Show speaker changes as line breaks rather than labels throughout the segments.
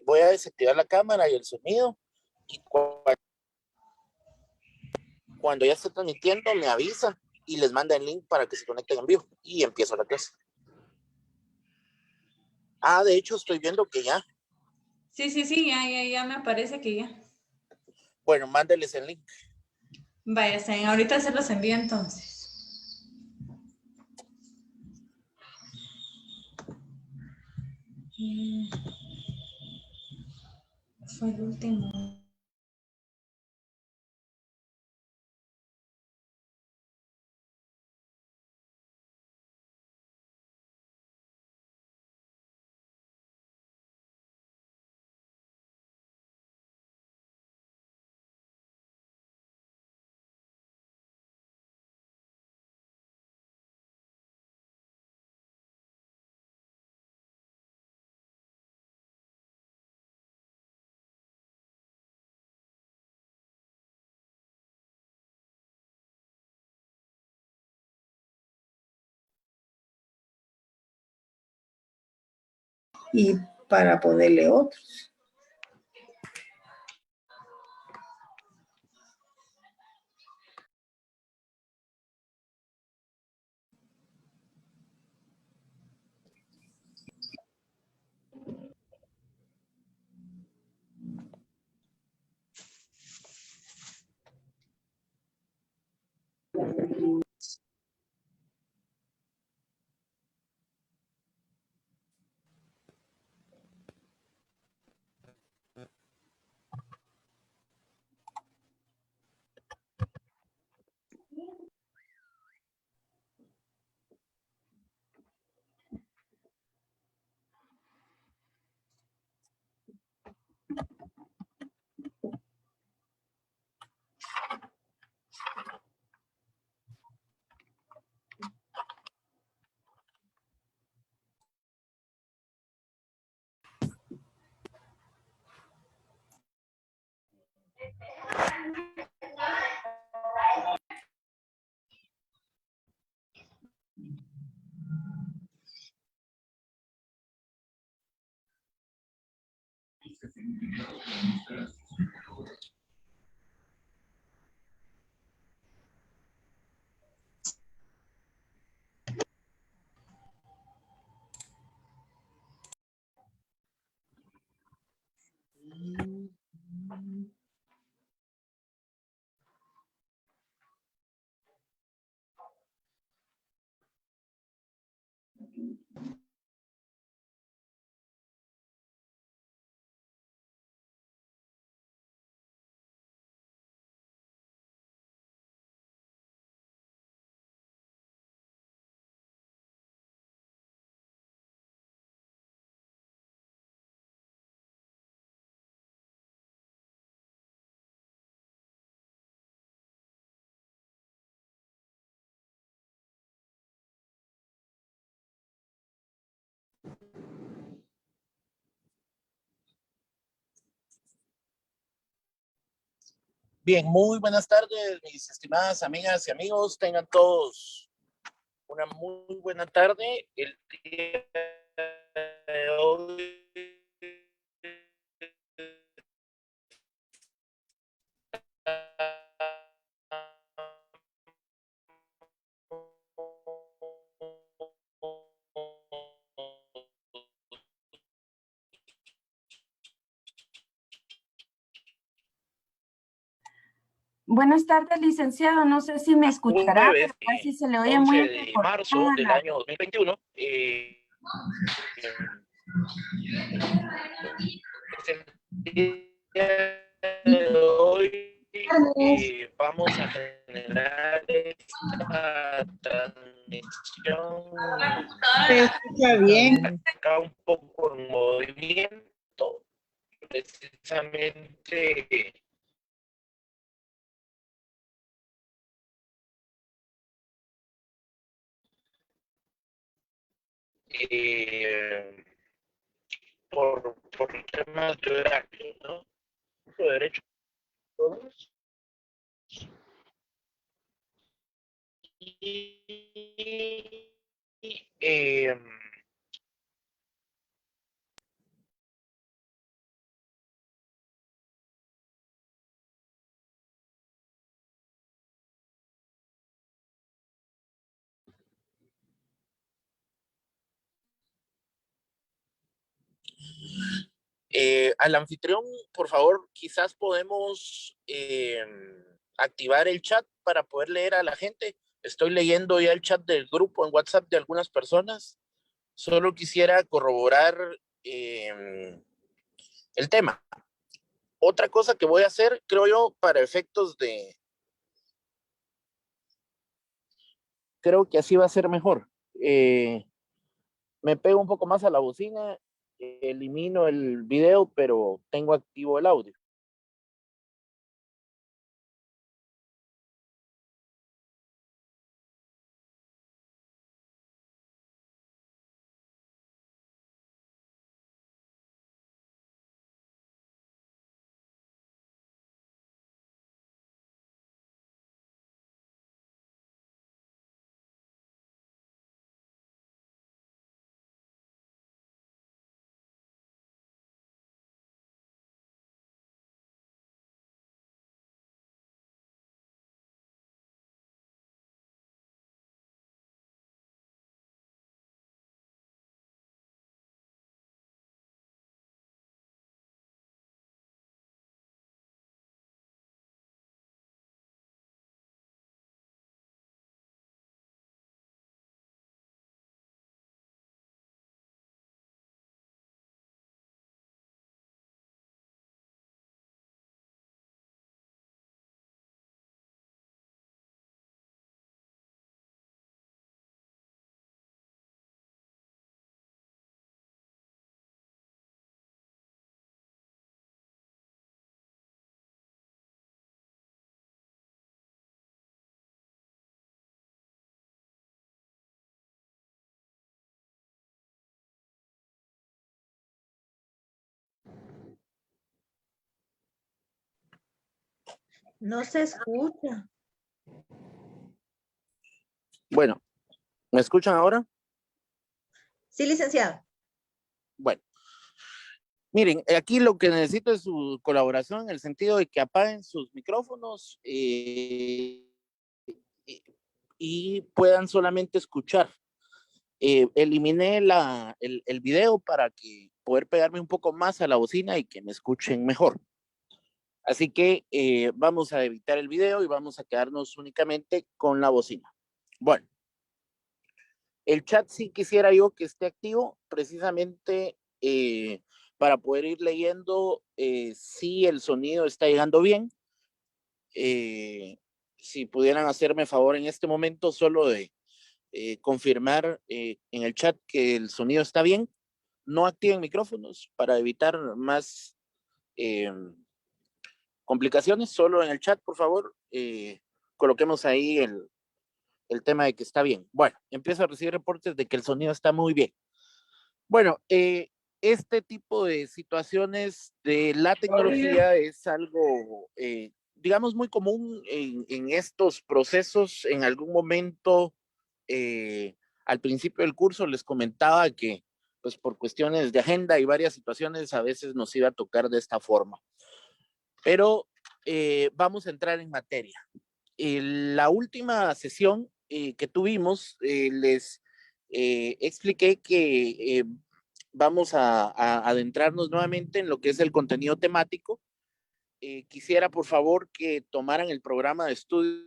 voy a desactivar la cámara y el sonido y cuando ya esté transmitiendo me avisa y les manda el link para que se conecten en vivo y empiezo la clase. De hecho estoy viendo que ya.
Sí, ya me parece que ya.
Bueno, mándeles el link.
Vaya, ahorita se los envío entonces. Fue el último.
Y para ponerle otros.
Bien, muy buenas tardes, mis estimadas amigas y amigos. Tengan todos una muy buena tarde. El día de hoy
Buenas tardes, licenciado. No sé si me escuchará,
jueves,
pero casi se le oye
11
muy
de marzo del año 2021. El día de hoy vamos a generar esta transmisión.
Se escucha bien.
Acá un poco en movimiento, precisamente. Por temas de horario, ¿no? Por derecho todos. Y al anfitrión, por favor, quizás podemos activar el chat para poder leer a la gente. Estoy leyendo ya el chat del grupo en WhatsApp de algunas personas. Solo quisiera corroborar el tema. Otra cosa que voy a hacer, creo yo, para efectos de... Creo que así va a ser mejor. Me pego un poco más a la bocina, elimino el video, pero tengo activo el audio.
No se escucha.
Bueno, ¿me escuchan ahora?
Sí, licenciado.
Bueno, miren, aquí lo que necesito es su colaboración en el sentido de que apaguen sus micrófonos y puedan solamente escuchar. Eliminé el video para que poder pegarme un poco más a la bocina y que me escuchen mejor. Así que vamos a evitar el video y vamos a quedarnos únicamente con la bocina. Bueno, el chat sí quisiera yo que esté activo precisamente para poder ir leyendo si el sonido está llegando bien. Si pudieran hacerme favor en este momento solo de confirmar en el chat que el sonido está bien. No activen micrófonos para evitar más eh, complicaciones. Solo en el chat, por favor, coloquemos ahí el tema de que está bien. Bueno, empiezo a recibir reportes de que el sonido está muy bien. Bueno, este tipo de situaciones de la tecnología es algo, digamos, muy común en estos procesos. En algún momento, al principio del curso, les comentaba que, pues, por cuestiones de agenda y varias situaciones, a veces nos iba a tocar de esta forma. Pero vamos a entrar en materia. La última sesión que tuvimos, les expliqué que vamos a adentrarnos nuevamente en lo que es el contenido temático. Quisiera, por favor, que tomaran el programa de estudios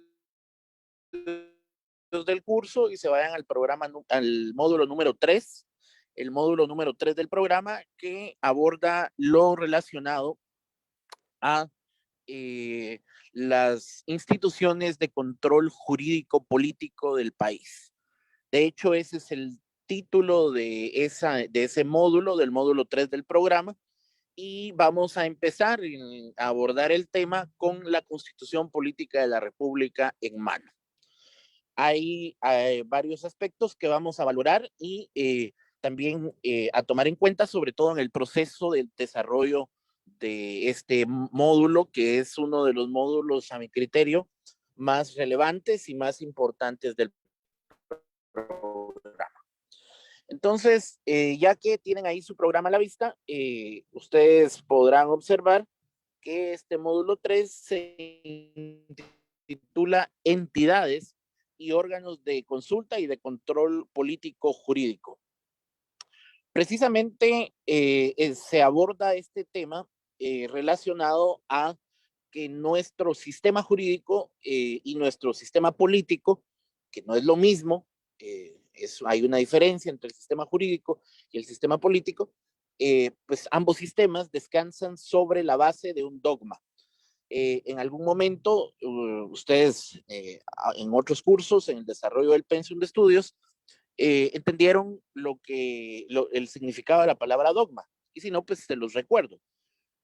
del curso y se vayan al programa, al módulo número 3, el módulo número 3 del programa, que aborda lo relacionado a las instituciones de control jurídico político del país. De hecho, ese es el título de ese módulo, del módulo 3 del programa, y vamos a empezar a abordar el tema con la Constitución Política de la República en mano. Hay varios aspectos que vamos a valorar y también a tomar en cuenta, sobre todo en el proceso del desarrollo de este módulo, que es uno de los módulos, a mi criterio, más relevantes y más importantes del programa. Entonces, ya que tienen ahí su programa a la vista, ustedes podrán observar que este módulo 3 se titula Entidades y órganos de consulta y de control político jurídico. Precisamente se aborda este tema relacionado a que nuestro sistema jurídico y nuestro sistema político, que no es lo mismo, hay una diferencia entre el sistema jurídico y el sistema político, pues ambos sistemas descansan sobre la base de un dogma. En algún momento, ustedes en otros cursos, en el desarrollo del pensum de estudios, entendieron el significado de la palabra dogma. Y si no, pues se los recuerdo.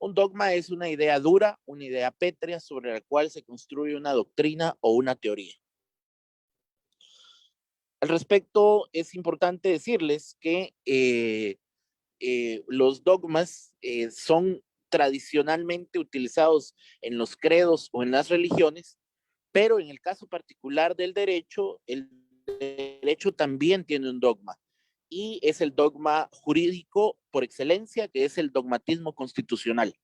Un dogma es una idea dura, una idea pétrea sobre la cual se construye una doctrina o una teoría. Al respecto, es importante decirles que los dogmas son tradicionalmente utilizados en los credos o en las religiones, pero en el caso particular del derecho, el derecho también tiene un dogma, y es el dogma jurídico por excelencia, que es el dogmatismo constitucional.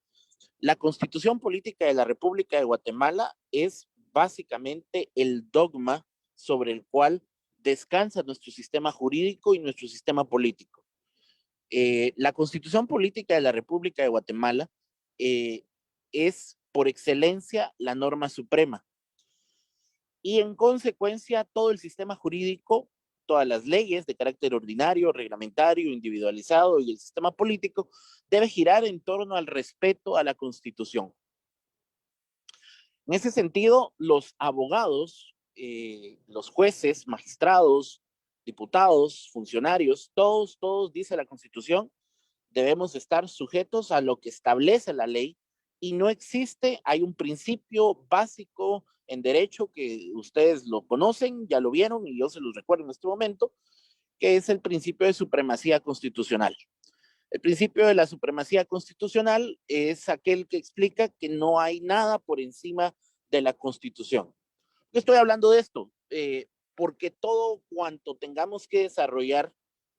La Constitución Política de la República de Guatemala es básicamente el dogma sobre el cual descansa nuestro sistema jurídico y nuestro sistema político. La Constitución Política de la República de Guatemala es por excelencia la norma suprema. Y en consecuencia, todo el sistema jurídico, todas las leyes de carácter ordinario, reglamentario, individualizado y el sistema político debe girar en torno al respeto a la Constitución. En ese sentido, los abogados, los jueces, magistrados, diputados, funcionarios, todos, dice la Constitución, debemos estar sujetos a lo que establece la ley, y no existe, hay un principio básico en derecho que ustedes lo conocen, ya lo vieron y yo se los recuerdo en este momento, que es el principio de supremacía constitucional. El principio de la supremacía constitucional es aquel que explica que no hay nada por encima de la Constitución. Estoy hablando de esto porque todo cuanto tengamos que desarrollar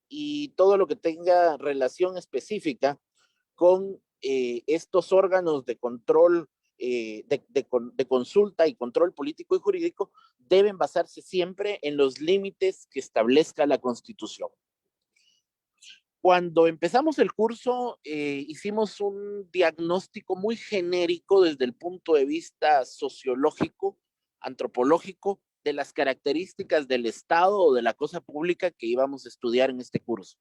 y todo lo que tenga relación específica con estos órganos de control, de consulta y control político y jurídico, deben basarse siempre en los límites que establezca la Constitución. Cuando empezamos el curso, hicimos un diagnóstico muy genérico desde el punto de vista sociológico, antropológico, de las características del Estado o de la cosa pública que íbamos a estudiar en este curso.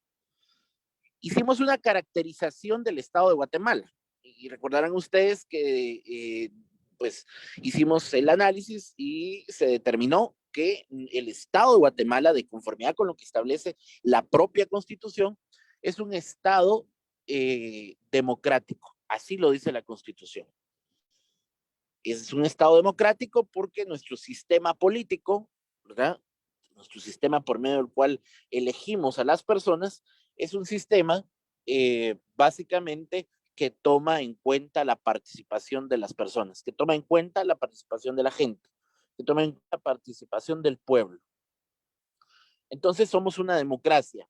Hicimos una caracterización del Estado de Guatemala, y recordarán ustedes que pues hicimos el análisis y se determinó que el Estado de Guatemala, de conformidad con lo que establece la propia Constitución, es un Estado democrático. Así lo dice la Constitución. Es un Estado democrático porque nuestro sistema político, ¿verdad? Nuestro sistema por medio del cual elegimos a las personas, es un sistema básicamente que toma en cuenta la participación de las personas, que toma en cuenta la participación de la gente, que toma en cuenta la participación del pueblo. Entonces somos una democracia,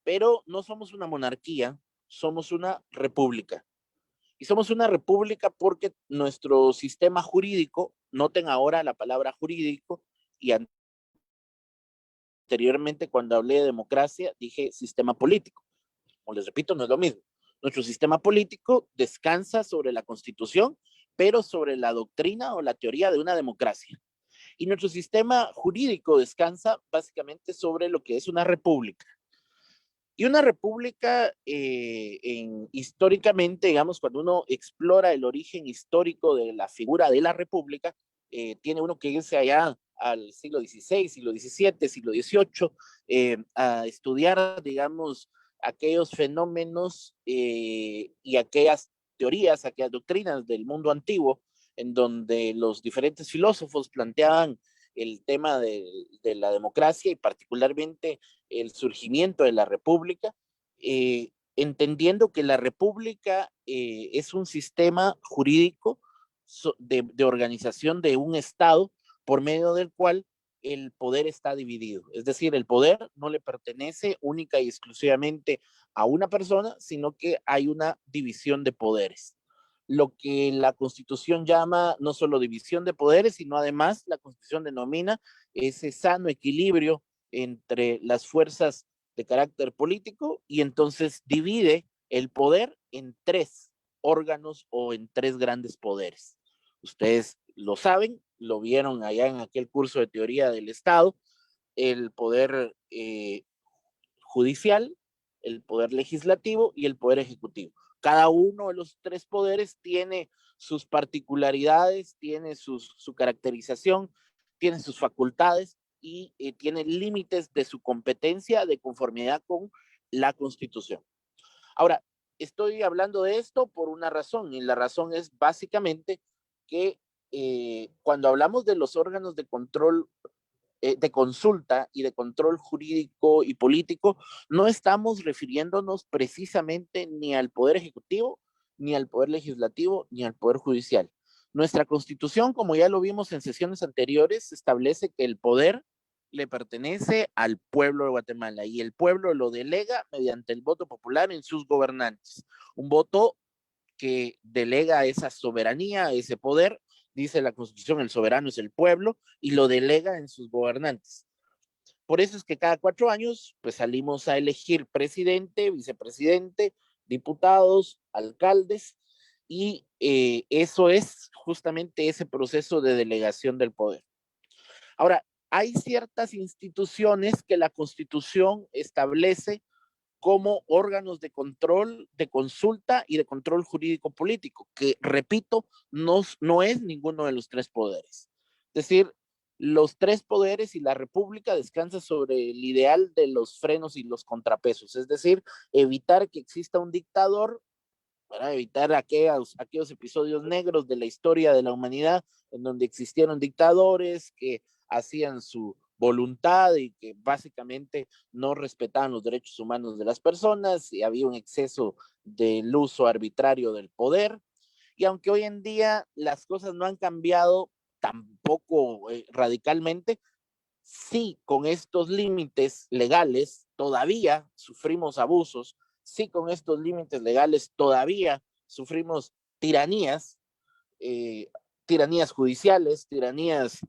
pero no somos una monarquía, somos una república. Y somos una república porque nuestro sistema jurídico, noten ahora la palabra jurídico, y anteriormente cuando hablé de democracia dije sistema político. Como les repito, no es lo mismo. Nuestro sistema político descansa sobre la Constitución, pero sobre la doctrina o la teoría de una democracia. Y nuestro sistema jurídico descansa básicamente sobre lo que es una república. Y una república, históricamente, digamos, cuando uno explora el origen histórico de la figura de la república, tiene uno que irse allá al siglo XVI, siglo XVII, siglo XVIII, a estudiar, digamos, aquellos fenómenos y aquellas teorías, aquellas doctrinas del mundo antiguo, en donde los diferentes filósofos planteaban el tema de la democracia y particularmente el surgimiento de la república, entendiendo que la república es un sistema jurídico de organización de un Estado por medio del cual el poder está dividido. Es decir, el poder no le pertenece única y exclusivamente a una persona, sino que hay una división de poderes. Lo que la Constitución llama no solo división de poderes, sino además la Constitución denomina ese sano equilibrio entre las fuerzas de carácter político y entonces divide el poder en tres órganos o en tres grandes poderes. Ustedes lo saben, lo vieron allá en aquel curso de teoría del Estado, el poder judicial, el poder legislativo y el poder ejecutivo. Cada uno de los tres poderes tiene sus particularidades, tiene su caracterización, tiene sus facultades y tiene límites de su competencia de conformidad con la Constitución. Ahora, estoy hablando de esto por una razón, y la razón es básicamente que cuando hablamos de los órganos de control, de consulta y de control jurídico y político, no estamos refiriéndonos precisamente ni al Poder Ejecutivo, ni al Poder Legislativo, ni al Poder Judicial. Nuestra Constitución, como ya lo vimos en sesiones anteriores, establece que el poder le pertenece al pueblo de Guatemala y el pueblo lo delega mediante el voto popular en sus gobernantes. Un voto que delega esa soberanía, ese poder, dice la Constitución, el soberano es el pueblo y lo delega en sus gobernantes. Por eso es que cada 4 años pues salimos a elegir presidente, vicepresidente, diputados, alcaldes y eso es justamente ese proceso de delegación del poder. Ahora, hay ciertas instituciones que la Constitución establece como órganos de control, de consulta y de control jurídico político, que repito, no es ninguno de los tres poderes. Es decir, los tres poderes y la república descansan sobre el ideal de los frenos y los contrapesos, es decir, evitar que exista un dictador, para evitar aquellos episodios negros de la historia de la humanidad en donde existieron dictadores que hacían su voluntad y que básicamente no respetaban los derechos humanos de las personas y había un exceso del uso arbitrario del poder. Y aunque hoy en día las cosas no han cambiado tampoco radicalmente, sí con estos límites legales todavía sufrimos abusos, sí con estos límites legales todavía sufrimos tiranías, eh, tiranías judiciales, tiranías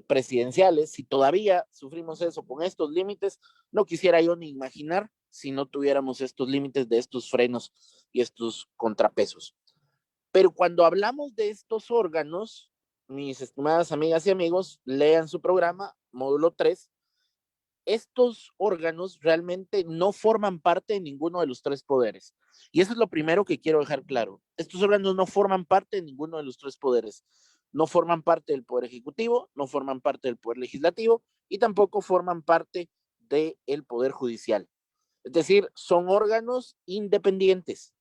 presidenciales, si todavía sufrimos eso con estos límites, no quisiera yo ni imaginar si no tuviéramos estos límites de estos frenos y estos contrapesos. Pero cuando hablamos de estos órganos, mis estimadas amigas y amigos, lean su programa, módulo 3, estos órganos realmente no forman parte de ninguno de los tres poderes. Y eso es lo primero que quiero dejar claro. Estos órganos no forman parte de ninguno de los tres poderes. No forman parte del Poder Ejecutivo, no forman parte del Poder Legislativo y tampoco forman parte del Poder Judicial. Es decir, son órganos independientes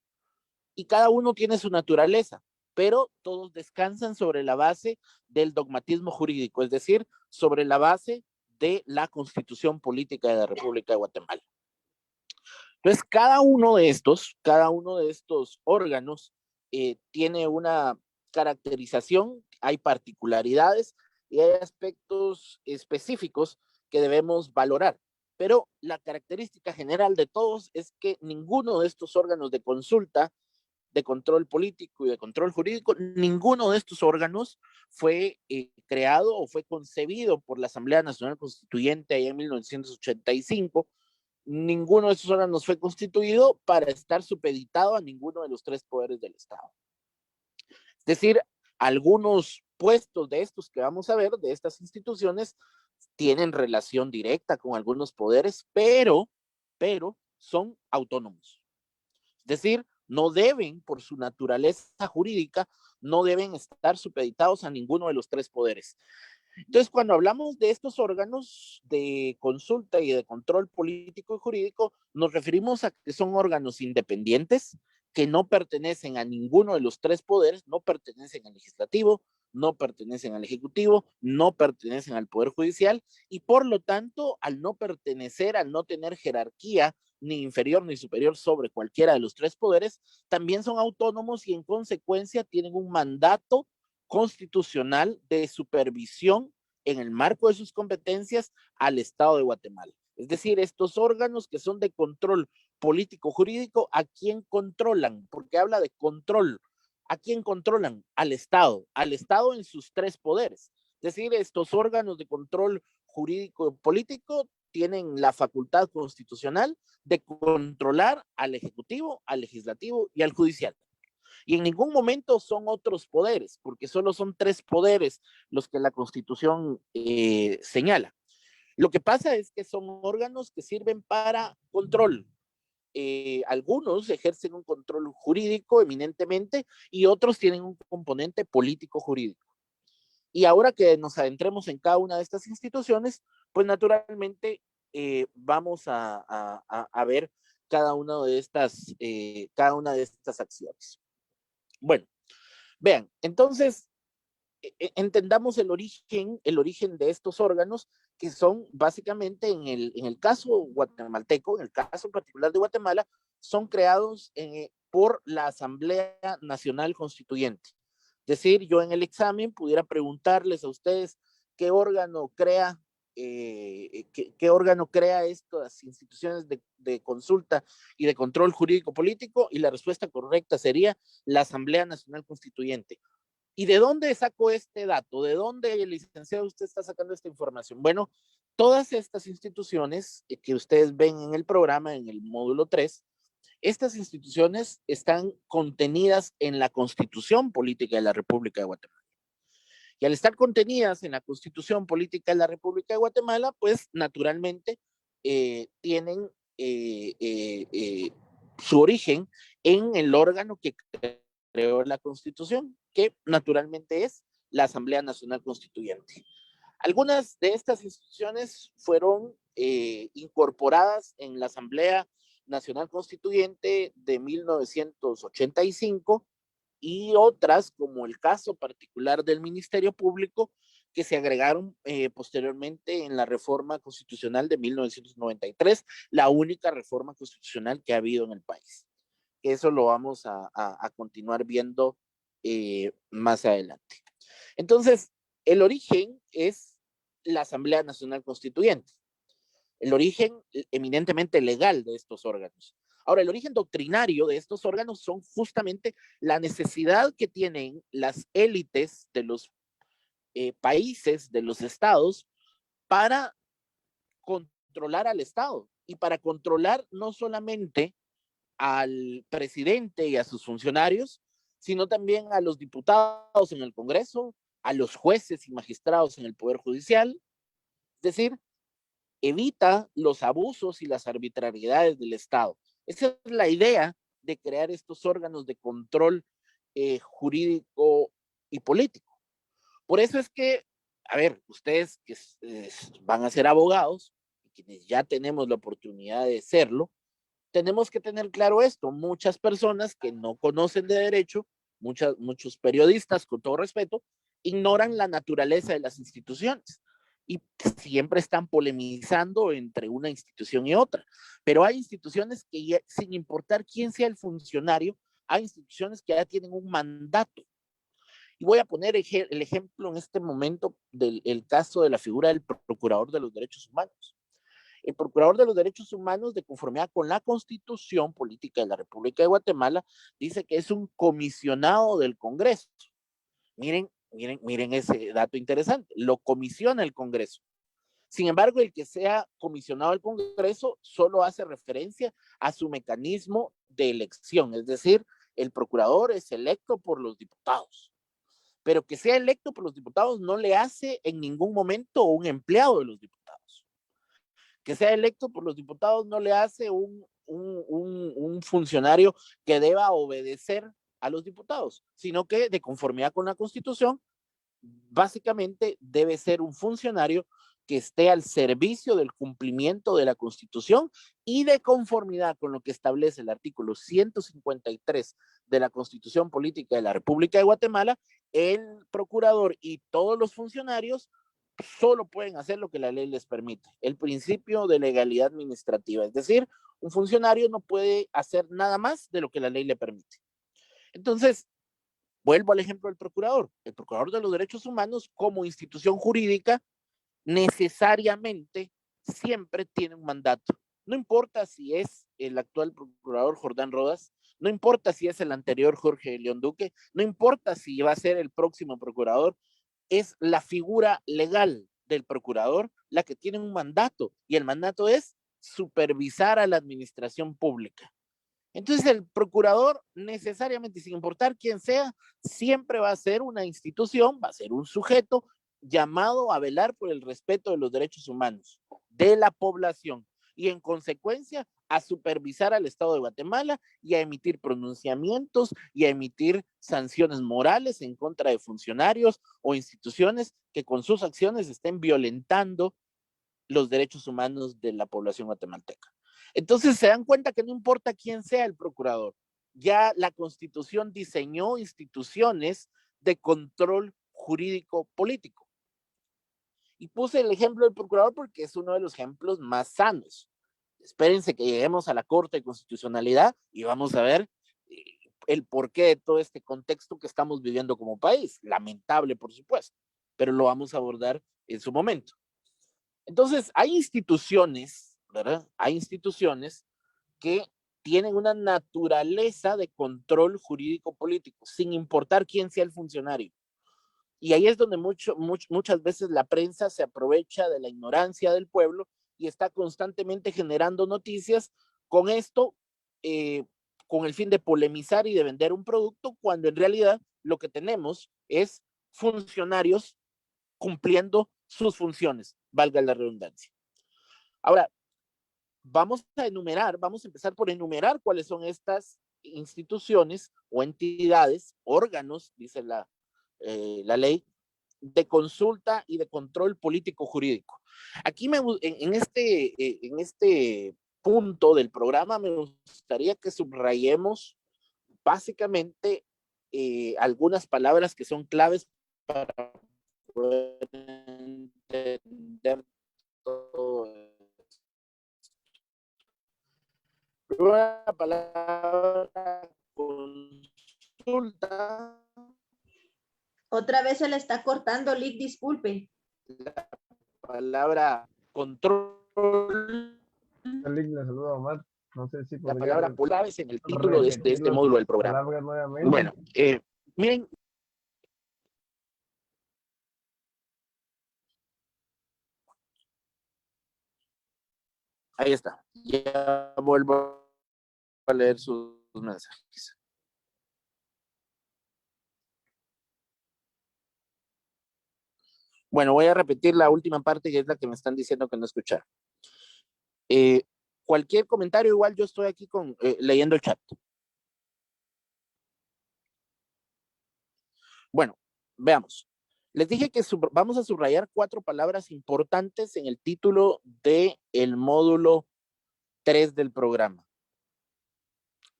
y cada uno tiene su naturaleza, pero todos descansan sobre la base del dogmatismo jurídico, es decir, sobre la base de la Constitución Política de la República de Guatemala. Entonces, cada uno de estos órganos tiene una caracterización, hay particularidades y hay aspectos específicos que debemos valorar. Pero la característica general de todos es que ninguno de estos órganos de consulta, de control político y de control jurídico, ninguno de estos órganos fue creado o fue concebido por la Asamblea Nacional Constituyente allá en 1985. Ninguno de estos órganos fue constituido para estar supeditado a ninguno de los tres poderes del Estado. Es decir, algunos puestos de estos que vamos a ver, de estas instituciones, tienen relación directa con algunos poderes, pero son autónomos. Es decir, no deben, por su naturaleza jurídica, no deben estar supeditados a ninguno de los tres poderes. Entonces, cuando hablamos de estos órganos de consulta y de control político y jurídico, nos referimos a que son órganos independientes, que no pertenecen a ninguno de los tres poderes, no pertenecen al legislativo, no pertenecen al ejecutivo, no pertenecen al poder judicial y por lo tanto, al no pertenecer, al no tener jerarquía ni inferior ni superior sobre cualquiera de los tres poderes, también son autónomos y en consecuencia tienen un mandato constitucional de supervisión en el marco de sus competencias al Estado de Guatemala. Es decir, estos órganos que son de control político jurídico, ¿a quién controlan? Porque habla de control. ¿A quién controlan? Al Estado en sus tres poderes. Es decir, estos órganos de control jurídico y político tienen la facultad constitucional de controlar al Ejecutivo, al Legislativo y al Judicial. Y en ningún momento son otros poderes, porque solo son 3 poderes los que la Constitución señala. Lo que pasa es que son órganos que sirven para control. Algunos ejercen un control jurídico eminentemente y otros tienen un componente político jurídico. Y ahora que nos adentremos en cada una de estas instituciones, pues naturalmente vamos a ver cada una de estas acciones. Bueno, vean, entonces entendamos el origen de estos órganos, que son básicamente en el caso guatemalteco, en el caso particular de Guatemala, son creados por la Asamblea Nacional Constituyente. Es decir, yo en el examen pudiera preguntarles a ustedes qué órgano crea estas instituciones de consulta y de control jurídico político, y la respuesta correcta sería la Asamblea Nacional Constituyente. ¿Y de dónde sacó este dato? ¿De dónde, licenciado, usted está sacando esta información? Bueno, todas estas instituciones que ustedes ven en el programa, en el módulo 3, estas instituciones están contenidas en la Constitución Política de la República de Guatemala. Y al estar contenidas en la Constitución Política de la República de Guatemala, pues naturalmente tienen su origen en el órgano que creó la Constitución, que naturalmente es la Asamblea Nacional Constituyente. Algunas de estas instituciones fueron incorporadas en la Asamblea Nacional Constituyente de 1985 y otras, como el caso particular del Ministerio Público, que se agregaron posteriormente en la reforma constitucional de 1993, la única reforma constitucional que ha habido en el país. Eso lo vamos a continuar viendo más adelante. Entonces, el origen es la Asamblea Nacional Constituyente, el origen eminentemente legal de estos órganos. Ahora, el origen doctrinario de estos órganos son justamente la necesidad que tienen las élites de los países, de los estados, para controlar al Estado y para controlar no solamente al presidente y a sus funcionarios, sino también a los diputados en el Congreso, a los jueces y magistrados en el Poder Judicial. Es decir, evita los abusos y las arbitrariedades del Estado. Esa es la idea de crear estos órganos de control jurídico y político. Por eso es que, a ver, ustedes que van a ser abogados, y quienes ya tenemos la oportunidad de serlo, tenemos que tener claro esto. Muchas personas que no conocen de derecho, muchos periodistas, con todo respeto, ignoran la naturaleza de las instituciones y siempre están polemizando entre una institución y otra. Pero hay instituciones que ya, sin importar quién sea el funcionario, hay instituciones que ya tienen un mandato. Y voy a poner el ejemplo en este momento del caso de la figura del Procurador de los Derechos Humanos. El Procurador de los Derechos Humanos, de conformidad con la Constitución Política de la República de Guatemala, dice que es un comisionado del Congreso. Miren ese dato interesante. Lo comisiona el Congreso. Sin embargo, el que sea comisionado del Congreso solo hace referencia a su mecanismo de elección. Es decir, el procurador es electo por los diputados. Pero que sea electo por los diputados no le hace en ningún momento un empleado de los diputados. Que sea electo por los diputados no le hace un funcionario que deba obedecer a los diputados, sino que de conformidad con la Constitución, básicamente debe ser un funcionario que esté al servicio del cumplimiento de la Constitución y de conformidad con lo que establece el artículo 153 de la Constitución Política de la República de Guatemala. El procurador y todos los funcionarios solo pueden hacer lo que la ley les permite, el principio de legalidad administrativa, es decir, un funcionario no puede hacer nada más de lo que la ley le permite. Entonces, vuelvo al ejemplo del procurador. El Procurador de los Derechos Humanos, como institución jurídica, necesariamente siempre tiene un mandato. No importa si es el actual procurador Jordán Rodas, no importa si es el anterior Jorge León Duque, no importa si va a ser el próximo procurador, es la figura legal del procurador la que tiene un mandato, y el mandato es supervisar a la administración pública. Entonces el procurador necesariamente, sin importar quién sea, siempre va a ser una institución, va a ser un sujeto llamado a velar por el respeto de los derechos humanos de la población y en consecuencia a supervisar al Estado de Guatemala y a emitir pronunciamientos y a emitir sanciones morales en contra de funcionarios o instituciones que con sus acciones estén violentando los derechos humanos de la población guatemalteca. Entonces se dan cuenta que no importa quién sea el procurador, ya la Constitución diseñó instituciones de control jurídico político. Y puse el ejemplo del procurador porque es uno de los ejemplos más sanos. Espérense que lleguemos a la Corte de Constitucionalidad y vamos a ver el porqué de todo este contexto que estamos viviendo como país. Lamentable, por supuesto, pero lo vamos a abordar en su momento. Entonces, hay instituciones, ¿verdad? Hay instituciones que tienen una naturaleza de control jurídico político, sin importar quién sea el funcionario. Y ahí es donde muchas veces la prensa se aprovecha de la ignorancia del pueblo y está constantemente generando noticias con esto, con el fin de polemizar y de vender un producto, cuando en realidad lo que tenemos es funcionarios cumpliendo sus funciones, valga la redundancia. Ahora, vamos a empezar por enumerar cuáles son estas instituciones o entidades, órganos, dice la ley, de consulta y de control político jurídico. Aquí en este punto del programa me gustaría que subrayemos básicamente algunas palabras que son claves para poder entender todo esto. La palabra consulta.
Otra vez se le está cortando, Lick, disculpe.
La palabra control.
Lick, le saluda a Omar. No sé si
La
podría
palabra claves en el título de este módulo del programa.
Nuevamente.
Bueno, miren. Ahí está. Ya vuelvo a leer sus mensajes. Bueno, voy a repetir la última parte, que es la que me están diciendo que no escucharon. Cualquier comentario, igual yo estoy aquí leyendo el chat. Bueno, veamos. Les dije que vamos a subrayar 4 palabras importantes en el título del módulo 3 del programa.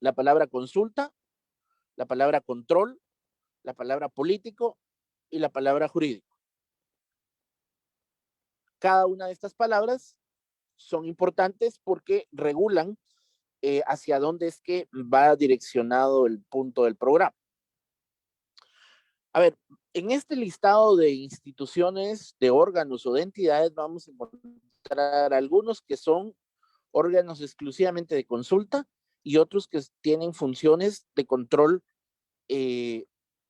La palabra consulta, la palabra control, la palabra político y la palabra jurídico. Cada una de estas palabras son importantes porque regulan hacia dónde es que va direccionado el punto del programa. A ver, en este listado de instituciones, de órganos o de entidades vamos a encontrar algunos que son órganos exclusivamente de consulta y otros que tienen funciones de control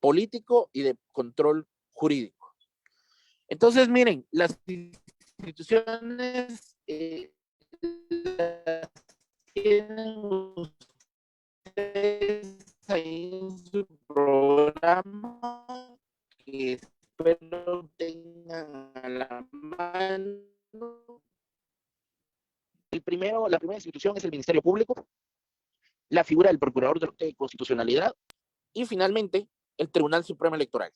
político y de control jurídico. Entonces, miren, las instituciones tienen ustedes ahí en su programa, que espero tengan a la mano. La primera institución es el Ministerio Público, la figura del Procurador de Constitucionalidad y finalmente el Tribunal Supremo Electoral.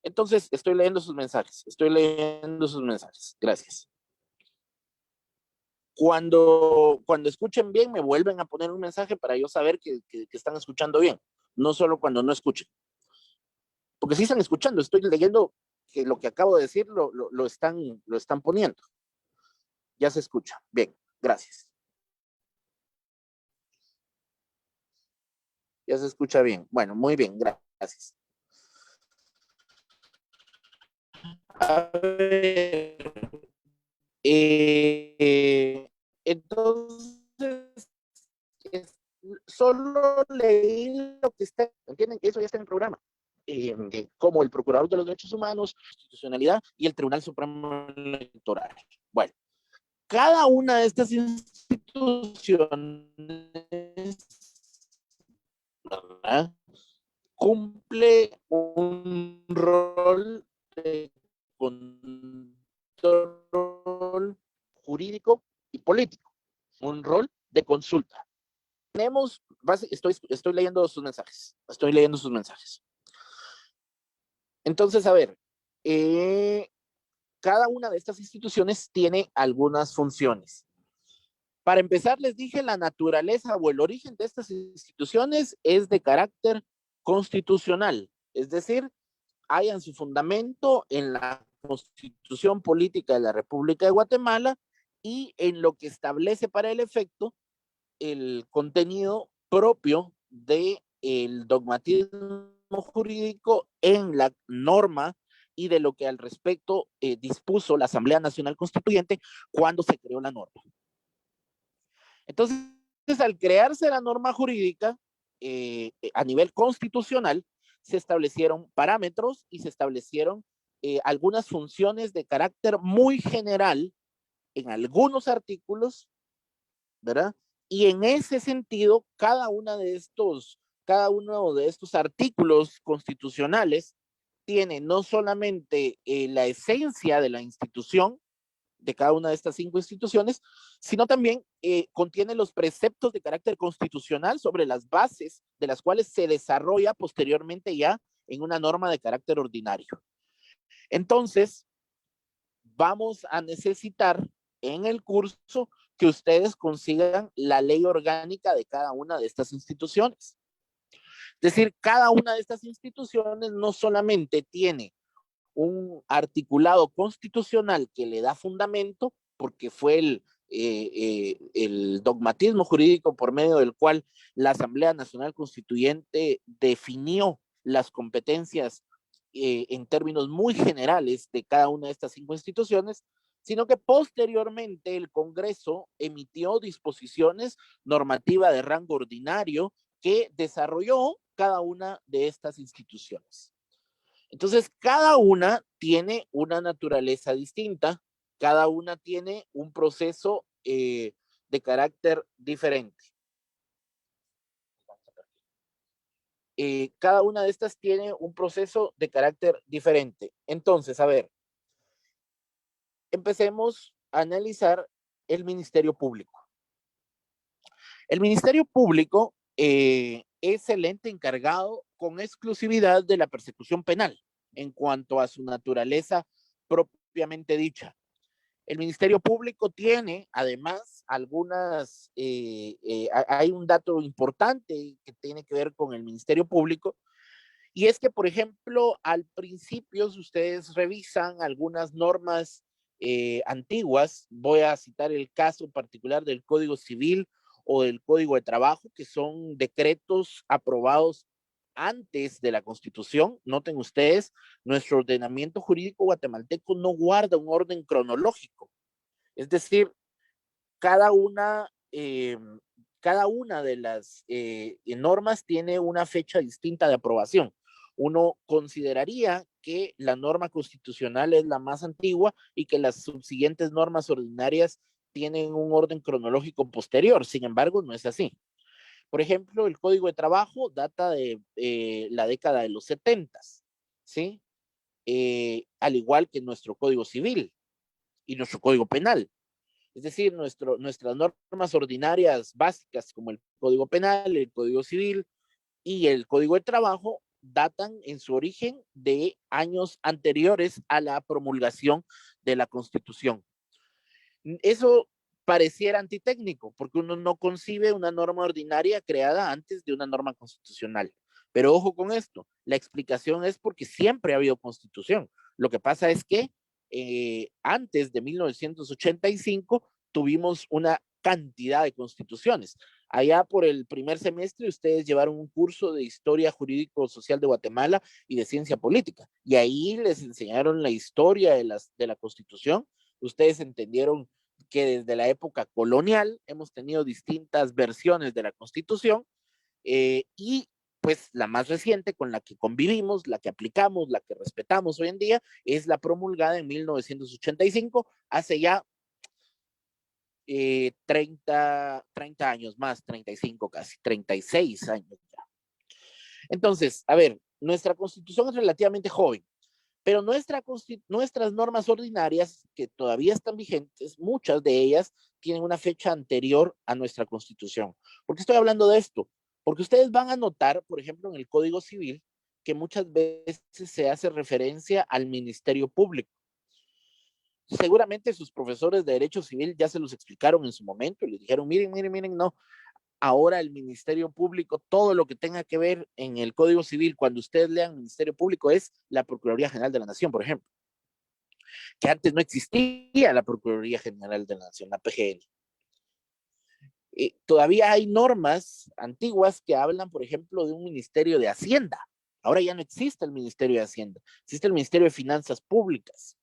Entonces, estoy leyendo sus mensajes. Gracias. Cuando escuchen bien, me vuelven a poner un mensaje para yo saber que están escuchando bien. No solo cuando no escuchen. Porque sí están escuchando. Estoy leyendo que lo que acabo de decir lo están poniendo. Ya se escucha. Bien, gracias. Ya se escucha bien. Bueno, muy bien, gracias. A ver, entonces, solo leí lo que está, ¿entienden? Eso ya está en el programa. como el Procurador de los Derechos Humanos, Constitucionalidad y el Tribunal Supremo Electoral. Bueno, cada una de estas instituciones, ¿verdad?, cumple un rol de control jurídico y político, un rol de consulta. Estoy leyendo sus mensajes, Entonces, a ver, cada una de estas instituciones tiene algunas funciones. Para empezar, les dije, la naturaleza o el origen de estas instituciones es de carácter constitucional, es decir, hayan su fundamento en la Constitución Política de la República de Guatemala y en lo que establece para el efecto el contenido propio del dogmatismo jurídico en la norma y de lo que al respecto dispuso la Asamblea Nacional Constituyente cuando se creó la norma. Entonces, al crearse la norma jurídica a nivel constitucional, se establecieron parámetros y se establecieron algunas funciones de carácter muy general en algunos artículos, ¿verdad? Y en ese sentido, cada uno de estos artículos constitucionales tiene no solamente la esencia de la institución, de cada una de estas 5 instituciones, sino también contiene los preceptos de carácter constitucional sobre las bases de las cuales se desarrolla posteriormente ya en una norma de carácter ordinario. Entonces, vamos a necesitar en el curso que ustedes consigan la ley orgánica de cada una de estas instituciones. Es decir, cada una de estas instituciones no solamente tiene un articulado constitucional que le da fundamento, porque fue el dogmatismo jurídico por medio del cual la Asamblea Nacional Constituyente definió las competencias en términos muy generales de cada una de estas 5 instituciones, sino que posteriormente el Congreso emitió disposiciones normativas de rango ordinario que desarrolló cada una de estas instituciones. Entonces, cada una tiene una naturaleza distinta, cada una tiene un proceso de carácter diferente. Cada una de estas tiene un proceso de carácter diferente. Entonces, a ver, empecemos a analizar el Ministerio Público. El Ministerio Público es el ente encargado con exclusividad de la persecución penal en cuanto a su naturaleza propiamente dicha. El Ministerio Público tiene además algunas, hay un dato importante que tiene que ver con el Ministerio Público, y es que, por ejemplo, al principio, si ustedes revisan algunas normas antiguas, voy a citar el caso particular del Código Civil o del Código de Trabajo, que son decretos aprobados antes de la Constitución. Noten ustedes, nuestro ordenamiento jurídico guatemalteco no guarda un orden cronológico. Es decir, cada una de las normas tiene una fecha distinta de aprobación. Uno consideraría que la norma constitucional es la más antigua y que las subsiguientes normas ordinarias tienen un orden cronológico posterior. Sin embargo, no es así. Por ejemplo, el Código de Trabajo data de la década de los 70, ¿sí? Al igual que nuestro Código Civil y nuestro Código Penal. Es decir, nuestras normas ordinarias básicas como el Código Penal, el Código Civil y el Código de Trabajo datan en su origen de años anteriores a la promulgación de la Constitución. Eso pareciera antitécnico, porque uno no concibe una norma ordinaria creada antes de una norma constitucional. Pero ojo con esto, la explicación es porque siempre ha habido Constitución. Lo que pasa es que antes de 1985 tuvimos una cantidad de constituciones. Allá por el primer semestre ustedes llevaron un curso de Historia Jurídico-Social de Guatemala y de Ciencia Política, y ahí les enseñaron la historia de la Constitución. Ustedes entendieron que desde la época colonial hemos tenido distintas versiones de la Constitución, y pues la más reciente con la que convivimos, la que aplicamos, la que respetamos hoy en día, es la promulgada en 1985, hace ya 30 años más, 35 casi, 36 años ya. Entonces, a ver, nuestra constitución es relativamente joven, pero nuestras normas ordinarias, que todavía están vigentes, muchas de ellas tienen una fecha anterior a nuestra constitución. ¿Por qué estoy hablando de esto? Porque ustedes van a notar, por ejemplo, en el Código Civil, que muchas veces se hace referencia al Ministerio Público. Seguramente sus profesores de Derecho Civil ya se los explicaron en su momento y les dijeron, miren, no, ahora el Ministerio Público, todo lo que tenga que ver en el Código Civil, cuando ustedes lean Ministerio Público, es la Procuraduría General de la Nación, por ejemplo, que antes no existía la Procuraduría General de la Nación, la PGN. Todavía hay normas antiguas que hablan, por ejemplo, de un Ministerio de Hacienda. Ahora ya no existe el Ministerio de Hacienda, existe el Ministerio de Finanzas Públicas.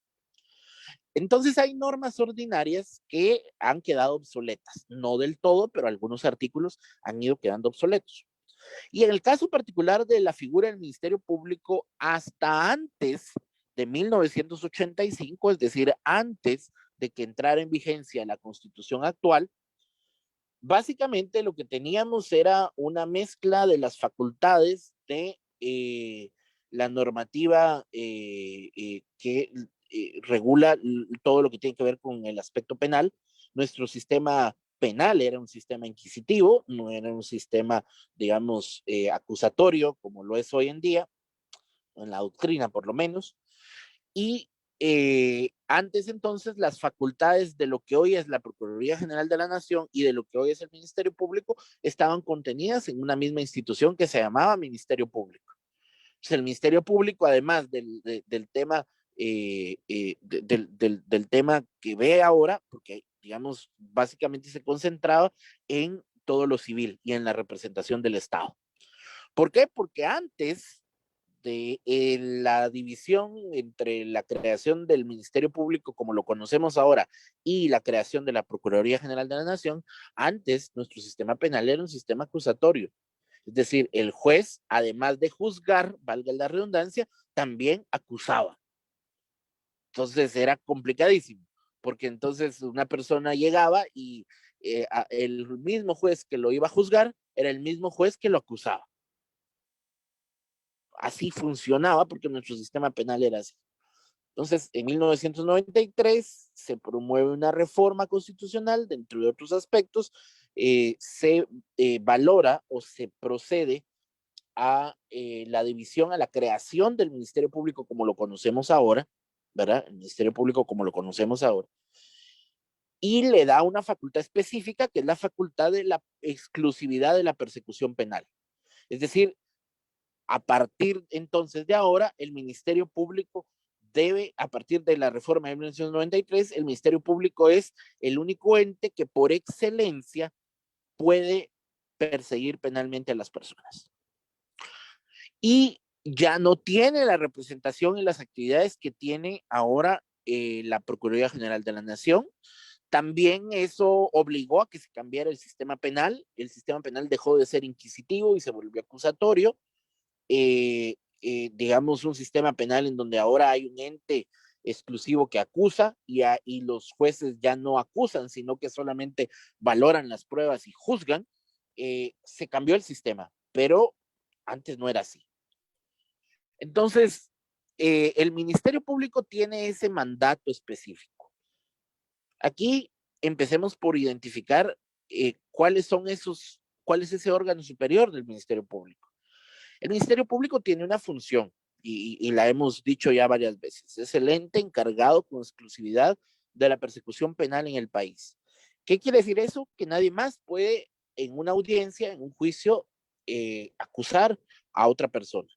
Entonces hay normas ordinarias que han quedado obsoletas, no del todo, pero algunos artículos han ido quedando obsoletos. Y en el caso particular de la figura del Ministerio Público, hasta antes de 1985, es decir, antes de que entrara en vigencia la Constitución actual, básicamente lo que teníamos era una mezcla de las facultades de la normativa que regula todo lo que tiene que ver con el aspecto penal. Nuestro sistema penal era un sistema inquisitivo, no era un sistema, digamos, acusatorio como lo es hoy en día, en la doctrina por lo menos. Y antes entonces las facultades de lo que hoy es la Procuraduría General de la Nación y de lo que hoy es el Ministerio Público estaban contenidas en una misma institución que se llamaba Ministerio Público. Entonces, el Ministerio Público, además del tema del tema que ve ahora, porque digamos básicamente se concentraba en todo lo civil y en la representación del Estado. ¿Por qué? Porque antes de la división entre la creación del Ministerio Público como lo conocemos ahora y la creación de la Procuraduría General de la Nación, antes nuestro sistema penal era un sistema acusatorio. Es decir, el juez, además de juzgar, valga la redundancia, también acusaba. Entonces era complicadísimo, porque entonces una persona llegaba y el mismo juez que lo iba a juzgar era el mismo juez que lo acusaba. Así funcionaba porque nuestro sistema penal era así. Entonces, en 1993 se promueve una reforma constitucional, dentro de otros aspectos, se valora o se procede a la división, a la creación del Ministerio Público como lo conocemos ahora, ¿verdad? El Ministerio Público como lo conocemos ahora, y le da una facultad específica que es la facultad de la exclusividad de la persecución penal. Es decir, a partir entonces de ahora, el Ministerio Público debe, a partir de la reforma de 1993, el Ministerio Público es el único ente que por excelencia puede perseguir penalmente a las personas. Y ya no tiene la representación en las actividades que tiene ahora la Procuraduría General de la Nación. También eso obligó a que se cambiara el sistema penal. El sistema penal dejó de ser inquisitivo y se volvió acusatorio. Digamos, un sistema penal en donde ahora hay un ente exclusivo que acusa y los jueces ya no acusan, sino que solamente valoran las pruebas y juzgan. Se cambió el sistema, pero antes no era así. Entonces, el Ministerio Público tiene ese mandato específico. Aquí empecemos por identificar cuál es ese órgano superior del Ministerio Público. El Ministerio Público tiene una función y la hemos dicho ya varias veces. Es el ente encargado con exclusividad de la persecución penal en el país. ¿Qué quiere decir eso? Que nadie más puede en una audiencia, en un juicio, acusar a otra persona.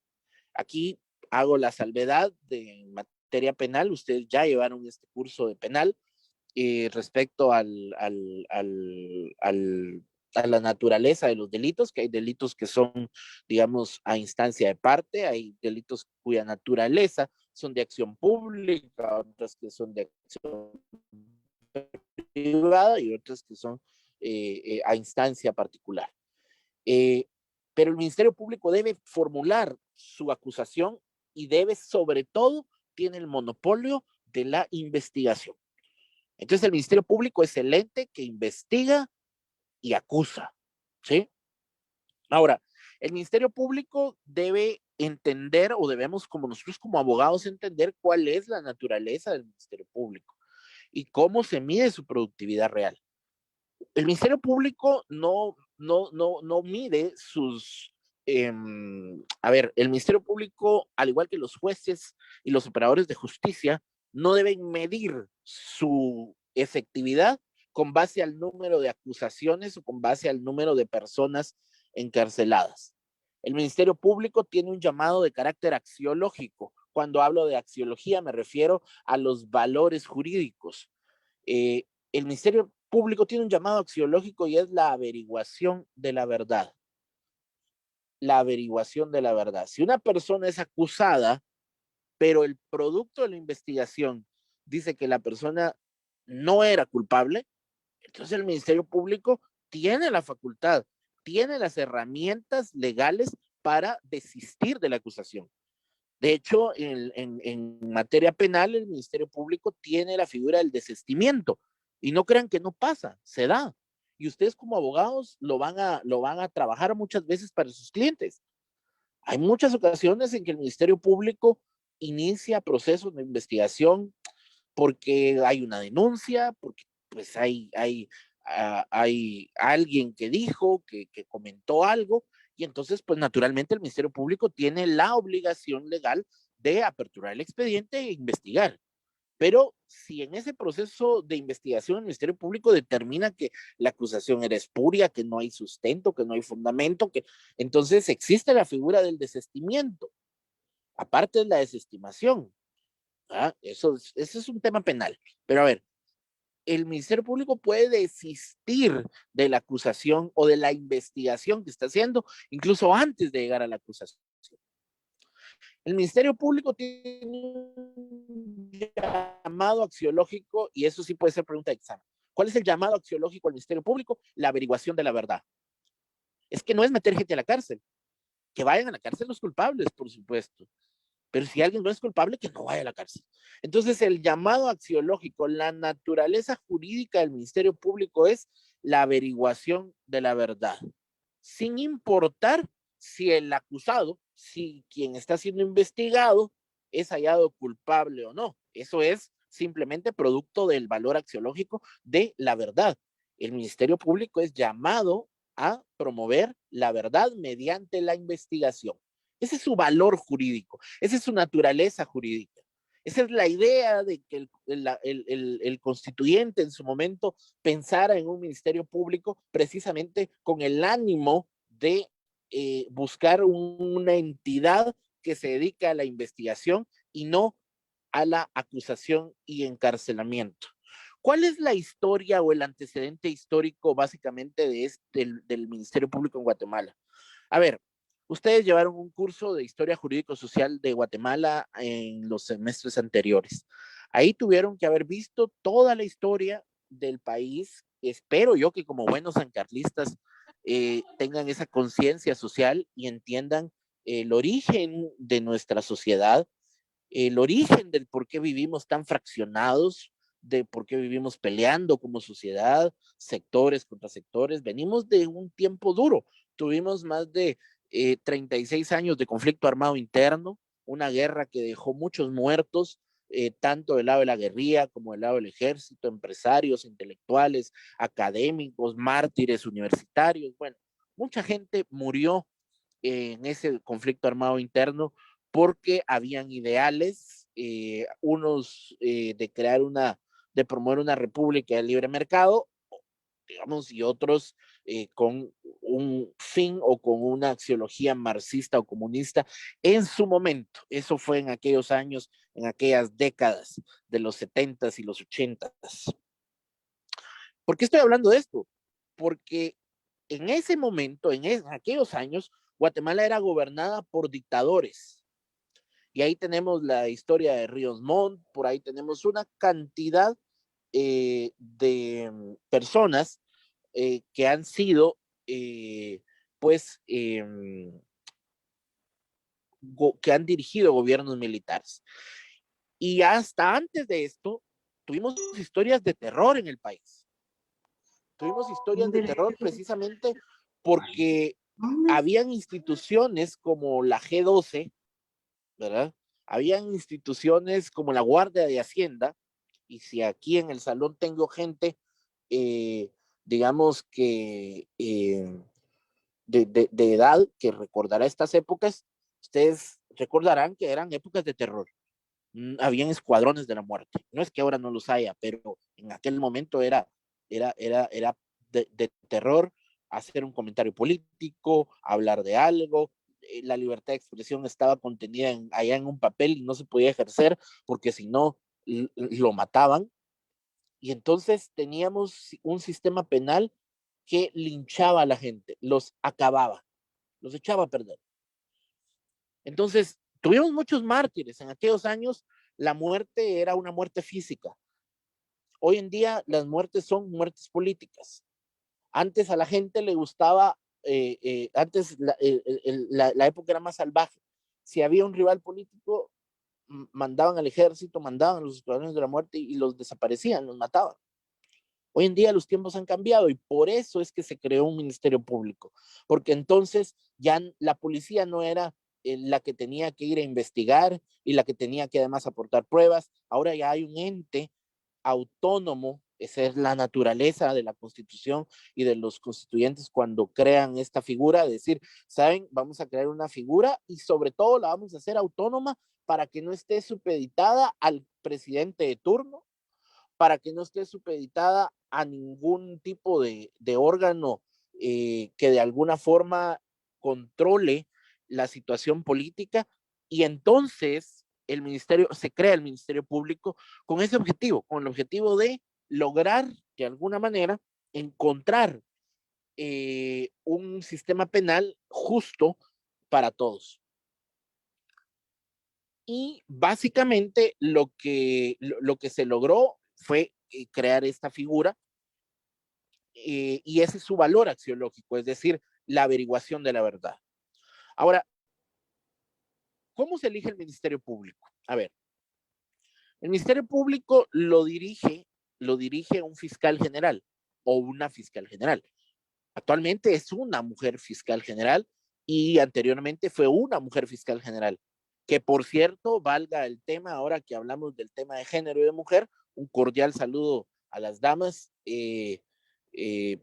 Aquí hago la salvedad de materia penal. Ustedes ya llevaron este curso de penal respecto a la naturaleza de los delitos, que hay delitos que son, digamos, a instancia de parte, hay delitos cuya naturaleza son de acción pública, otras que son de acción privada y otras que son a instancia particular. pero el Ministerio Público debe formular su acusación y debe, sobre todo, tiene el monopolio de la investigación. Entonces el Ministerio Público es el ente que investiga y acusa, ¿sí? Ahora, el Ministerio Público debe entender, o debemos como nosotros como abogados entender cuál es la naturaleza del Ministerio Público y cómo se mide su productividad real. El Ministerio Público no mide sus... a ver, el Ministerio Público, al igual que los jueces y los operadores de justicia, no deben medir su efectividad con base al número de acusaciones o con base al número de personas encarceladas. El Ministerio Público tiene un llamado de carácter axiológico. Cuando hablo de axiología me refiero a los valores jurídicos. El Ministerio Público tiene un llamado axiológico y es la averiguación de la verdad. La averiguación de la verdad. Si una persona es acusada, pero el producto de la investigación dice que la persona no era culpable, entonces el Ministerio Público tiene la facultad, tiene las herramientas legales para desistir de la acusación. De hecho, en materia penal, el Ministerio Público tiene la figura del desistimiento. Y no crean que no pasa, se da. Y ustedes como abogados lo van a trabajar muchas veces para sus clientes. Hay muchas ocasiones en que el Ministerio Público inicia procesos de investigación porque hay una denuncia, porque pues hay alguien que dijo, que comentó algo, y entonces pues naturalmente el Ministerio Público tiene la obligación legal de aperturar el expediente e investigar. Pero si en ese proceso de investigación el Ministerio Público determina que la acusación era espuria, que no hay sustento, que no hay fundamento, que entonces existe la figura del desestimiento, aparte de la desestimación. ¿Ah? Eso es un tema penal. Pero a ver, el Ministerio Público puede desistir de la acusación o de la investigación que está haciendo, incluso antes de llegar a la acusación. El Ministerio Público tiene un llamado axiológico, y eso sí puede ser pregunta de examen. ¿Cuál es el llamado axiológico al Ministerio Público? La averiguación de la verdad. Es que no es meter gente a la cárcel. Que vayan a la cárcel los culpables, por supuesto. Pero si alguien no es culpable, que no vaya a la cárcel. Entonces, el llamado axiológico, la naturaleza jurídica del Ministerio Público es la averiguación de la verdad, sin importar si el acusado, si quien está siendo investigado es hallado culpable o no. Eso es simplemente producto del valor axiológico de la verdad. El Ministerio Público es llamado a promover la verdad mediante la investigación. Ese es su valor jurídico, esa es su naturaleza jurídica. Esa es la idea de que el constituyente en su momento pensara en un ministerio público precisamente con el ánimo de buscar una entidad que se dedica a la investigación y no a la acusación y encarcelamiento. ¿Cuál es la historia o el antecedente histórico básicamente del Ministerio Público en Guatemala? A ver, ustedes llevaron un curso de Historia Jurídico-Social de Guatemala en los semestres anteriores. Ahí tuvieron que haber visto toda la historia del país. Espero yo que como buenos sancarlistas tengan esa conciencia social y entiendan el origen de nuestra sociedad, el origen del por qué vivimos tan fraccionados, de por qué vivimos peleando como sociedad, sectores contra sectores. Venimos de un tiempo duro. Tuvimos más de 36 años de conflicto armado interno, una guerra que dejó muchos muertos, tanto del lado de la guerrilla como del lado del ejército, empresarios, intelectuales, académicos, mártires universitarios. Bueno, mucha gente murió en ese conflicto armado interno porque habían ideales, unos de promover una república de libre mercado, digamos, y otros con un fin o con una axiología marxista o comunista en su momento. Eso fue en aquellos años, en aquellas décadas de los 70s y los 80s. ¿Por qué estoy hablando de esto? Porque en ese momento, en aquellos años, Guatemala era gobernada por dictadores. Y ahí tenemos la historia de Ríos Montt, por ahí tenemos una cantidad de personas que han sido pues, que han dirigido gobiernos militares. Y hasta antes de esto, tuvimos historias de terror en el país. Tuvimos historias de terror precisamente porque habían instituciones como la G12, ¿verdad? Habían instituciones como la Guardia de Hacienda, y si aquí en el salón tengo gente, digamos que de edad que recordará estas épocas, ustedes recordarán que eran épocas de terror. Habían escuadrones de la muerte. No es que ahora no los haya, pero en aquel momento era de terror hacer un comentario político, hablar de algo. La libertad de expresión estaba contenida allá en un papel y no se podía ejercer porque si no lo mataban. Y entonces teníamos un sistema penal que linchaba a la gente, los acababa, los echaba a perder. Entonces, tuvimos muchos mártires. En aquellos años, la muerte era una muerte física. Hoy en día, las muertes son muertes políticas. Antes a la gente le gustaba, antes la época era más salvaje. Si había un rival político, mandaban al ejército, mandaban a los escuadrones de la muerte y los desaparecían, los mataban. Hoy en día los tiempos han cambiado y por eso es que se creó un ministerio público, porque entonces ya la policía no era la que tenía que ir a investigar y la que tenía que además aportar pruebas. Ahora ya hay un ente autónomo. Esa es la naturaleza de la Constitución y de los constituyentes cuando crean esta figura, de decir, ¿saben? Vamos a crear una figura y sobre todo la vamos a hacer autónoma para que no esté supeditada al presidente de turno, para que no esté supeditada a ningún tipo de órgano que de alguna forma controle la situación política. Y entonces se crea el Ministerio Público con ese objetivo, con el objetivo de lograr de alguna manera encontrar un sistema penal justo para todos. Y básicamente lo que se logró fue crear esta figura y ese es su valor axiológico, es decir, la averiguación de la verdad. Ahora, ¿cómo se elige el Ministerio Público? A ver, el Ministerio Público lo dirige un fiscal general o una fiscal general. Actualmente es una mujer fiscal general y anteriormente fue una mujer fiscal general. Que por cierto, valga el tema, ahora que hablamos del tema de género y de mujer, un cordial saludo a las damas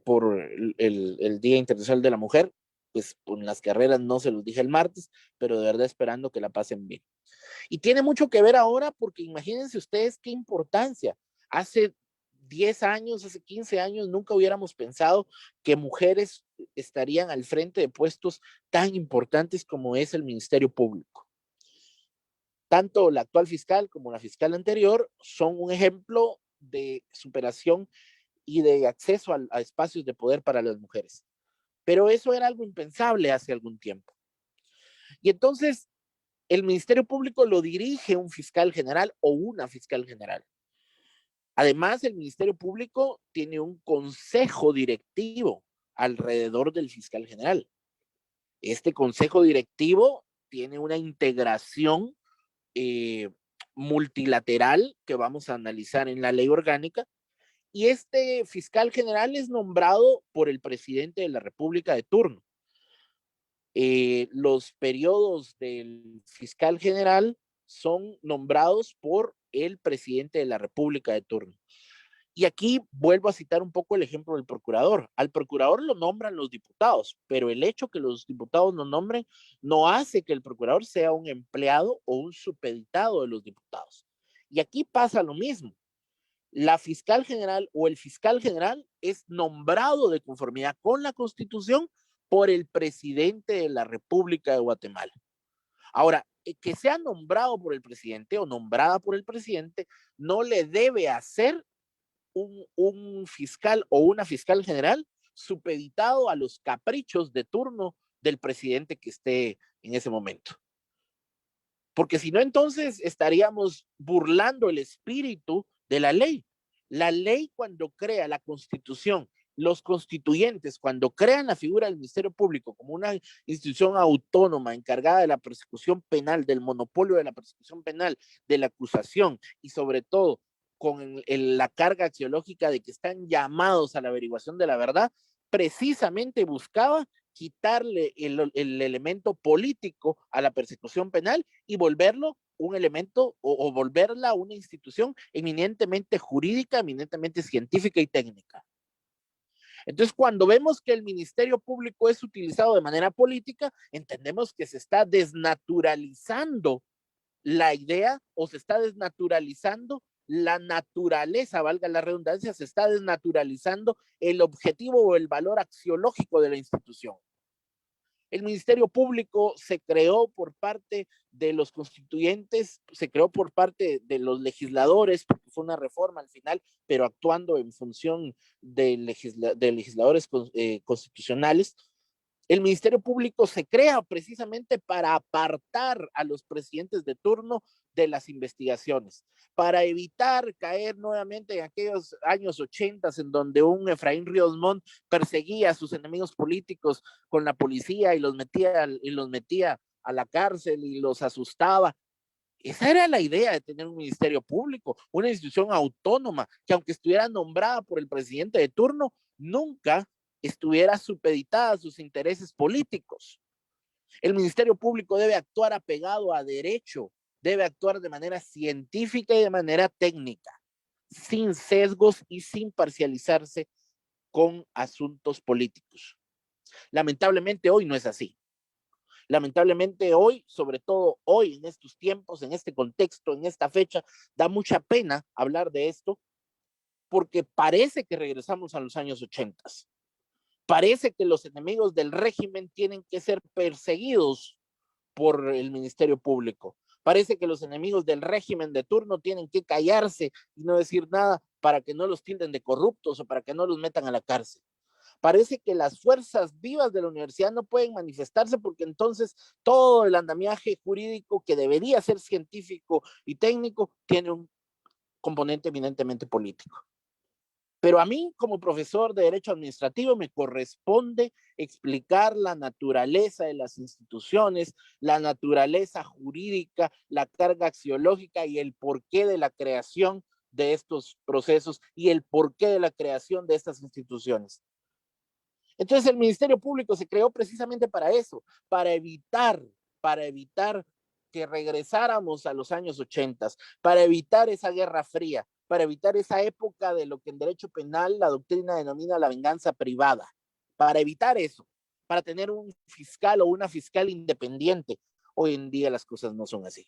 por el Día Internacional de la Mujer. Pues con las carreras no se los dije el martes, pero de verdad esperando que la pasen bien. Y tiene mucho que ver ahora porque imagínense ustedes qué importancia. Hace 10 años, hace 15 años, nunca hubiéramos pensado que mujeres estarían al frente de puestos tan importantes como es el Ministerio Público. Tanto la actual fiscal como la fiscal anterior son un ejemplo de superación y de acceso a espacios de poder para las mujeres. Pero eso era algo impensable hace algún tiempo. Y entonces, el Ministerio Público lo dirige un fiscal general o una fiscal general. Además, el Ministerio Público tiene un consejo directivo alrededor del fiscal general. Este consejo directivo tiene una integración multilateral que vamos a analizar en la ley orgánica, y este fiscal general es nombrado por el presidente de la República de turno. Los periodos del fiscal general son nombrados por el presidente de la República de turno. Y aquí vuelvo a citar un poco el ejemplo del procurador. Al procurador lo nombran los diputados, pero el hecho que los diputados lo nombren no hace que el procurador sea un empleado o un supeditado de los diputados. Y aquí pasa lo mismo. La fiscal general o el fiscal general es nombrado de conformidad con la Constitución por el presidente de la República de Guatemala. Ahora, que sea nombrado por el presidente o nombrada por el presidente no le debe hacer un fiscal o una fiscal general supeditado a los caprichos de turno del presidente que esté en ese momento. Porque si no, entonces estaríamos burlando el espíritu de la ley. La ley, cuando crea la Constitución los constituyentes, cuando crean la figura del Ministerio Público como una institución autónoma encargada de la persecución penal, del monopolio de la persecución penal, de la acusación y sobre todo con la carga axiológica de que están llamados a la averiguación de la verdad, precisamente buscaba quitarle el elemento político a la persecución penal y volverlo un elemento o volverla una institución eminentemente jurídica, eminentemente científica y técnica. Entonces, cuando vemos que el Ministerio Público es utilizado de manera política, entendemos que se está desnaturalizando la idea o se está desnaturalizando la naturaleza, valga la redundancia, se está desnaturalizando el objetivo o el valor axiológico de la institución. El Ministerio Público se creó por parte de los constituyentes, se creó por parte de los legisladores, porque fue una reforma al final, pero actuando en función de legisladores constitucionales. El Ministerio Público se crea precisamente para apartar a los presidentes de turno de las investigaciones, para evitar caer nuevamente en aquellos años 80 en donde un Efraín Ríos Montt perseguía a sus enemigos políticos con la policía y los metía a la cárcel y los asustaba. Esa era la idea de tener un ministerio público, una institución autónoma que aunque estuviera nombrada por el presidente de turno, nunca estuviera supeditada a sus intereses políticos. El Ministerio Público debe actuar apegado a derecho, debe actuar de manera científica y de manera técnica, sin sesgos y sin parcializarse con asuntos políticos. Lamentablemente hoy no es así. Lamentablemente hoy, sobre todo hoy, en estos tiempos, en este contexto, en esta fecha, da mucha pena hablar de esto porque parece que regresamos a los años 80. Parece que los enemigos del régimen tienen que ser perseguidos por el Ministerio Público. Parece que los enemigos del régimen de turno tienen que callarse y no decir nada para que no los tilden de corruptos o para que no los metan a la cárcel. Parece que las fuerzas vivas de la universidad no pueden manifestarse porque entonces todo el andamiaje jurídico que debería ser científico y técnico tiene un componente eminentemente político. Pero a mí, como profesor de Derecho Administrativo, me corresponde explicar la naturaleza de las instituciones, la naturaleza jurídica, la carga axiológica y el porqué de la creación de estos procesos y el porqué de la creación de estas instituciones. Entonces, el Ministerio Público se creó precisamente para eso, para evitar que regresáramos a los años 80, para evitar esa guerra fría, para evitar esa época de lo que en derecho penal la doctrina denomina la venganza privada, para evitar eso, para tener un fiscal o una fiscal independiente. Hoy en día las cosas no son así.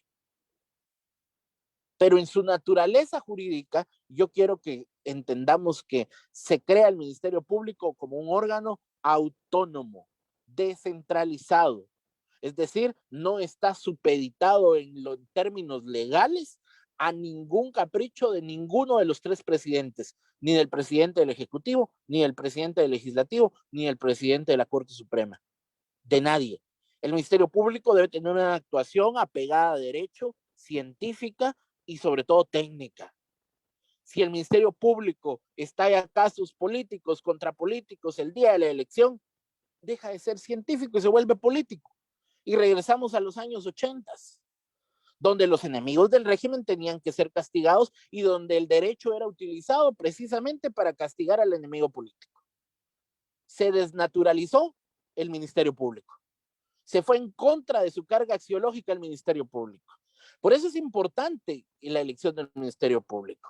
Pero en su naturaleza jurídica, yo quiero que entendamos que se crea el Ministerio Público como un órgano autónomo, descentralizado. Es decir, no está supeditado en los términos legales a ningún capricho de ninguno de los tres presidentes, ni del presidente del Ejecutivo, ni del presidente del Legislativo, ni del presidente de la Corte Suprema. De nadie. El Ministerio Público debe tener una actuación apegada a derecho, científica y sobre todo técnica. Si el Ministerio Público estalla casos políticos contra políticos el día de la elección, deja de ser científico y se vuelve político. Y regresamos a los años 80, donde los enemigos del régimen tenían que ser castigados y donde el derecho era utilizado precisamente para castigar al enemigo político. Se desnaturalizó el Ministerio Público. Se fue en contra de su carga axiológica el Ministerio Público. Por eso es importante la elección del Ministerio Público.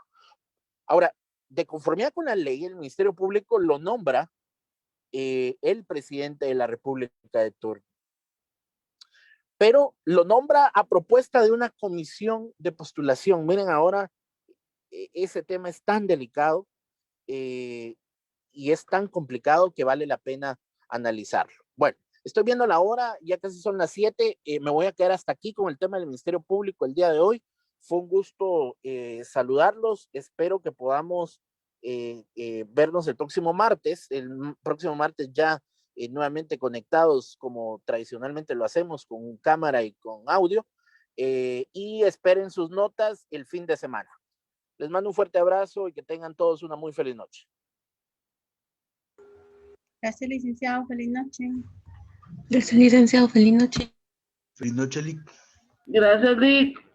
Ahora, de conformidad con la ley, el Ministerio Público lo nombra el presidente de la República de turno. Pero lo nombra a propuesta de una comisión de postulación. Miren, ahora ese tema es tan delicado y es tan complicado que vale la pena analizarlo. Bueno, estoy viendo la hora, ya casi son las 7, me voy a quedar hasta aquí con el tema del Ministerio Público el día de hoy. Fue un gusto saludarlos, espero que podamos vernos el próximo martes ya nuevamente conectados como tradicionalmente lo hacemos con cámara y con audio, y esperen sus notas el fin de semana. Les mando un fuerte abrazo y que tengan todos una muy feliz noche.
Gracias, licenciado. Feliz noche.
Gracias, licenciado. Feliz noche.
Feliz noche, Lick.
Gracias, Lick.